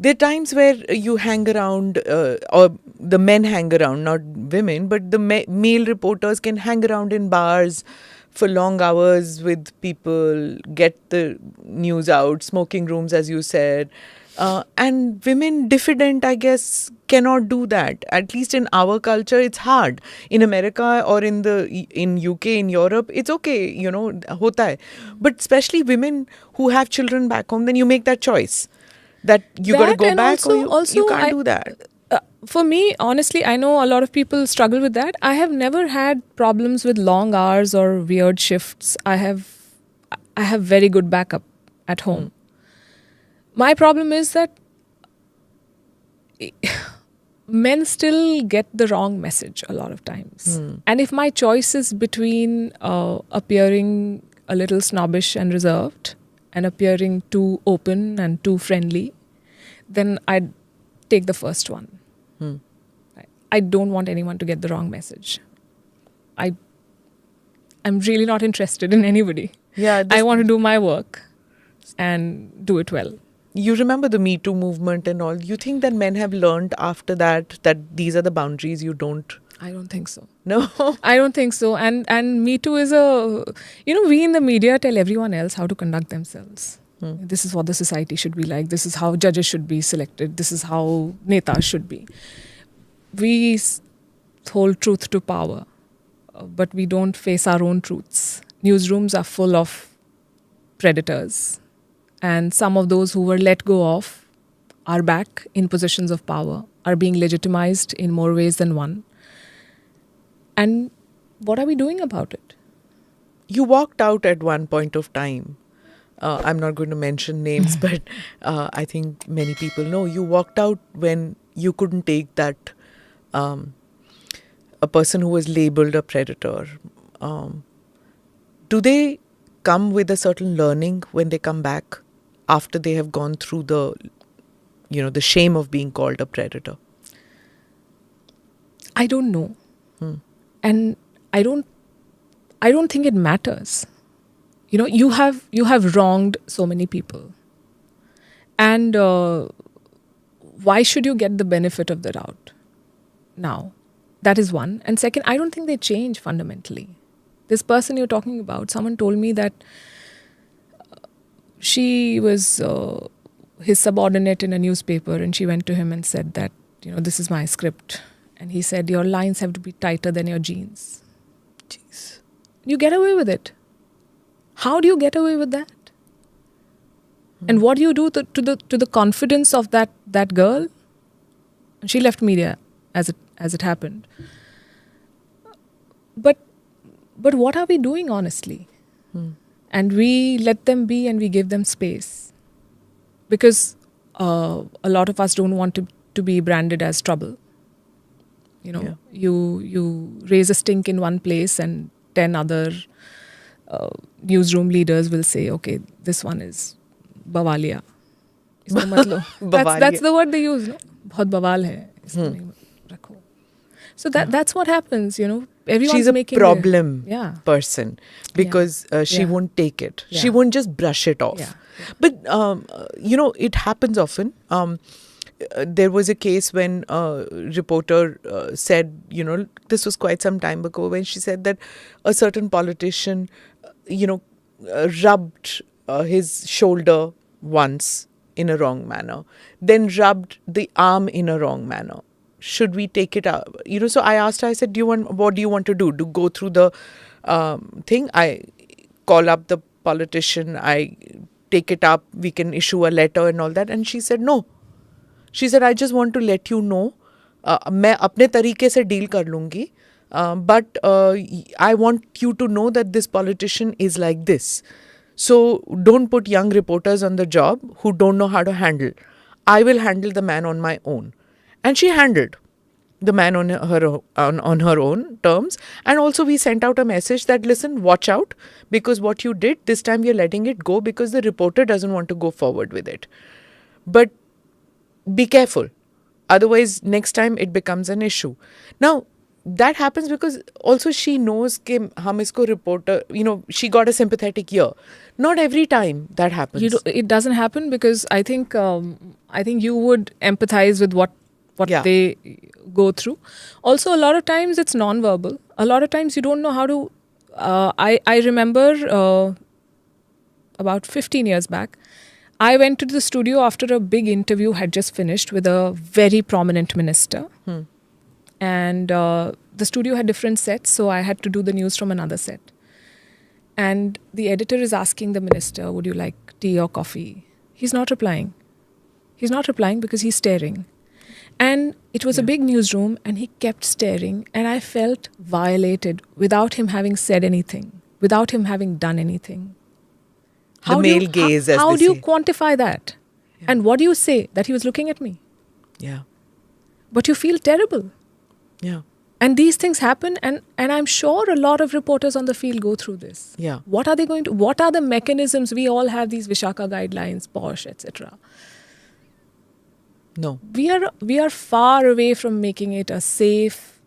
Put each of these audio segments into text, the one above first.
There are times where you hang around, or the men hang around, not women, but the male reporters can hang around in bars for long hours with people, get the news out, smoking rooms, as you said. And women, diffident, I guess, cannot do that. At least in our culture, it's hard. In America or in UK, in Europe, it's okay, hota hai. But especially women who have children back home, then you make that choice that you got to That, go and back, or you also can't I do that. for me, honestly, I know a lot of people struggle with that. I have never had problems with long hours or weird shifts. I have very good backup at home. My problem is that men still get the wrong message a lot of times. And if my choice is between appearing a little snobbish and reserved and appearing too open and too friendly, then I'd take the first one. I don't want anyone to get the wrong message. I'm really not interested in anybody. Yeah, I want to do my work and do it well. you remember the Me Too movement and all. You think that men have learned after that these are the boundaries you don't? I don't think so. No. I don't think so. And Me Too is we in the media tell everyone else how to conduct themselves. This is what the society should be like. This is how judges should be selected. This is how netas should be. We hold truth to power, but we don't face our own truths. Newsrooms are full of predators, and some of those who were let go of are back in positions of power, are being legitimized in more ways than one. And what are we doing about it? You walked out at one point of time. I'm not going to mention names, but I think many people know. You walked out when you couldn't take that, a person who was labeled a predator. Do they come with a certain learning when they come back after they have gone through the shame of being called a predator? I don't know. And I don't think it matters. You have wronged so many people. And why should you get the benefit of the doubt now? That is one. And second, I don't think they change fundamentally. This person you're talking about, someone told me that she was his subordinate in a newspaper, and she went to him and said that, this is my script. And he said, your lines have to be tighter than your jeans. Jeez. You get away with it. How do you get away with that? And what do you do to the confidence of that girl? She left media as it happened. But what are we doing, honestly? And we let them be, and we give them space, because a lot of us don't want to be branded as trouble. Yeah. You raise a stink in one place, and 10 other newsroom leaders will say, okay, this one is bawaliya. इसको मत लो. That's the word they use, no? बहुत बवाल है, इसको नहीं रखो. So that's what happens, Everyone's She's a making problem yeah. person, because she Yeah. won't take it. Yeah. She won't just brush it off. Yeah. But, it happens often. There was a case when a reporter said, this was quite some time ago, when she said that a certain politician, rubbed his shoulder once in a wrong manner, then rubbed the arm in a wrong manner. Should we take it out? So I asked her, I said, what do you want to do? To go through the thing? I call up the politician, I take it up, we can issue a letter and all that. And she said, no. She said, I just want to let you know, मैं अपने तरीके से deal कर लूँगी, but I want you to know that this politician is like this. So don't put young reporters on the job who don't know how to handle. I will handle the man on my own. And she handled the man on her own terms. And also we sent out a message that, listen, watch out, because what you did, this time you're letting it go because the reporter doesn't want to go forward with it. But be careful. Otherwise, next time it becomes an issue. Now, that happens because also she knows कि हम इसको reporter, she got a sympathetic ear. Not every time that happens. It doesn't happen because I think you would empathize with what Yeah. they go through. Also, a lot of times it's non-verbal. A lot of times you don't know how to. I remember about 15 years back, I went to the studio after a big interview had just finished with a very prominent minister. And the studio had different sets, so I had to do the news from another set. And the editor is asking the minister, would you like tea or coffee? He's not replying. He's not replying because he's staring. And it was a big newsroom and he kept staring, and I felt violated without him having said anything, without him having done anything. The male gaze, as how they do you say. quantify that? Yeah. And what do you say? That he was looking at me. Yeah. But you feel terrible. Yeah. And these things happen, and I'm sure a lot of reporters on the field go through this. Yeah. What are the mechanisms? We all have these Vishaka guidelines, POSH, etc. No. We are far away from making it a safe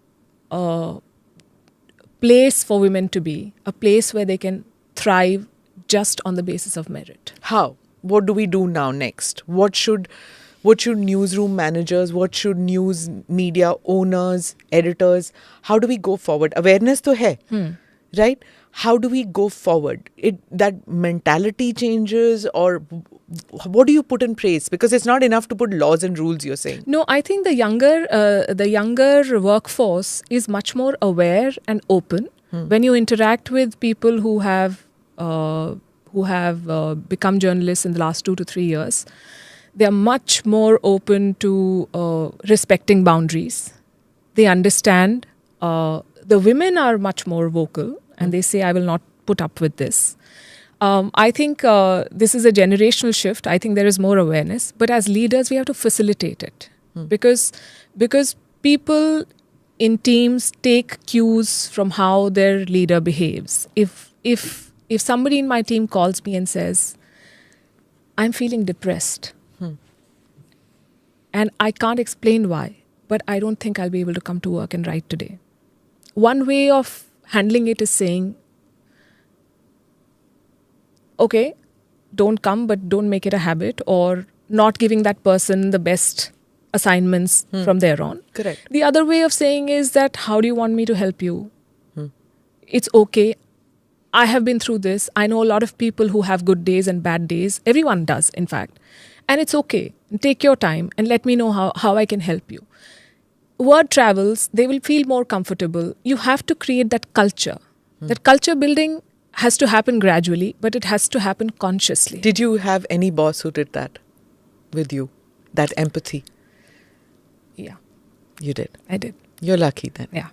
place for women to be, a place where they can thrive just on the basis of merit. How? What do we do now next? What should newsroom managers, what should news media owners, editors, how do we go forward? Awareness to hai, right? How do we go forward? That mentality changes, or what do you put in place? Because it's not enough to put laws and rules, you're saying. No, I think the younger workforce is much more aware and open. When you interact with people who have become journalists in the last 2 to 3 years, they are much more open to respecting boundaries. They understand. The women are much more vocal, and they say, I will not put up with this. I think this is a generational shift. I think there is more awareness. But as leaders, we have to facilitate it. Because people in teams take cues from how their leader behaves. If somebody in my team calls me and says, I'm feeling depressed, and I can't explain why, but I don't think I'll be able to come to work and write today. One way of handling it is saying, okay, don't come, but don't make it a habit, or not giving that person the best assignments from there on. Correct. The other way of saying is that, how do you want me to help you? It's okay. I have been through this. I know a lot of people who have good days and bad days. Everyone does, in fact. And it's okay. Take your time and let me know how I can help you. Word travels, they will feel more comfortable. You have to create that culture. That culture building has to happen gradually, but it has to happen consciously. Did you have any boss who did that with you? That empathy? Yeah, You did. I did. You're lucky then. Yeah.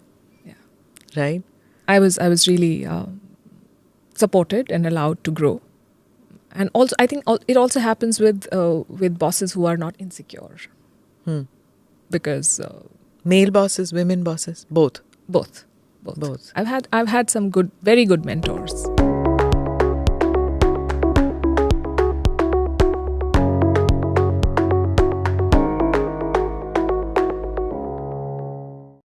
Right? I was really supported and allowed to grow. And also, I think it also happens with bosses who are not insecure. Because Male bosses, women bosses, both. both. I've had some very good mentors.